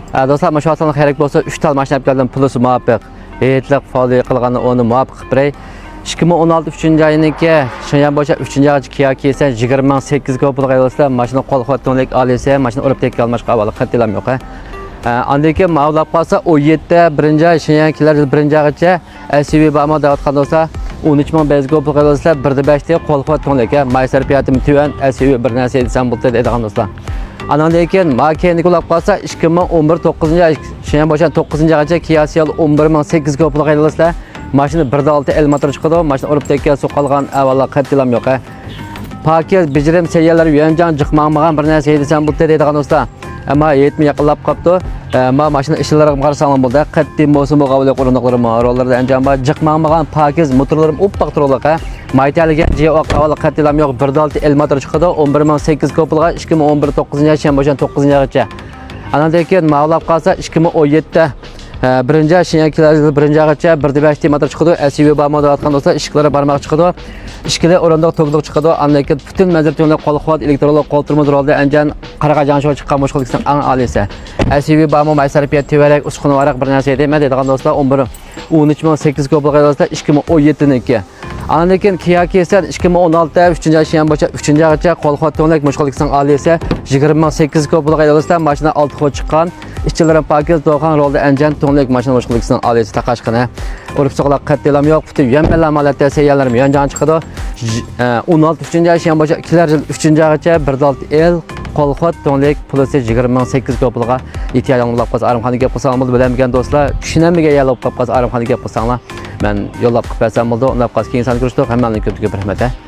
Do'stlar, mana shu osonlik kerak bo'lsa 3 tal mashina olib keldim, pulusi muvofiq. Heyetlik faoliyat qilganini uni muvofiq qilib beray. 2016 3 oyiniki Shanyan bo'yicha 3-oychi Kia kelsa 20800 ga pulga olsa, mashina qo'l quvvatlik olsa, mashina urib tekka almashqa avval qatilam yo'q. Andan keyin mavlab qolsa 17 birinchi Shanyan kelar 1-oygacha SUV bama da'vatgan bo'lsa 13000 ga pulga olsa 1.5 ta qo'l quvvatlik, maysar piyatim tuvan SUV bir narsa desam bo'ldi deydigan do'stlar. Andan keyin makeni qulab qolsa 2011 9-oy Shanyan bo'yicha 9-oygacha Kia Ceed 11800 ga pulga olsa mashina 1.6 el motor chiqadi, mashina urib tekka suv qolgan avvalo qatilam yo'q. Paket bijirim seyalar yanjan jiqmamagan bir narsa desam bo'ldi deydigan do'stlar. Ammo yetmi yaqinlab qopti. Ma mashina ishlariga qarasam bo'ldi. Qattiy mavsum qabul qiliniqlarim rollarda anjam bor. Jiqmamagan pakiz motorlarim uppaq turliqa. Maytaliga jiyoq avvalo qatilam yo'q. 1.6 el motor chiqadi. 11800 ga pulga 2011 9-oy Shanyan 9-oygacha. Andan keyin mavlab qolsa 2017 birinchi Shanyan kelar 1-oygacha 1.5 ta motor chiqadi. SUV bama da'vatgan bo'lsa, ishiklari barmoq chiqadi. Ishkili o'rindiq to'g'liq chiqadi. Andan keyin butun manzilni qo'l quvvat elektronli qo'ltirma rolda anjan qaraqajan shu chiqqan mushkullikdan ang olisa. SUV bama maysarpiyat tevarak usquni varaq bir narsa deyman deydigan do'stlar 13800 ga pulga olsa 2017niki. Andan keyin Kia kelsa 2016 3-oy Shanyan bo'yicha 3-oygacha qo'l quvvatlik mushkullikdan olsa 20800 ga pulga olsa mashina 6 xo chiqqan. İşçilerin paket doğan rolda encan tonlik mashina mushkullikdan olsa taqashqina. Urib soqlaq qattilam yo'q, butun yemmelar malatda seyallarim yanjan chiqadi. 16 3-oy Shanyan bo'yicha 3-oygacha 1.6 el qo'lqot tonlik pulusi 20800 ga pulga ehtiyojingizlar qolsa Arimxonga gap qilsam bo'ldi bilagan do'stlar. Tushunamiga yalab qolsa Arimxonga gap qilsanglar, men yo'llab qilib bersam bo'ldi. Undan qolsa keyin sani ko'rishdik. Hammaning ko'p rahmat.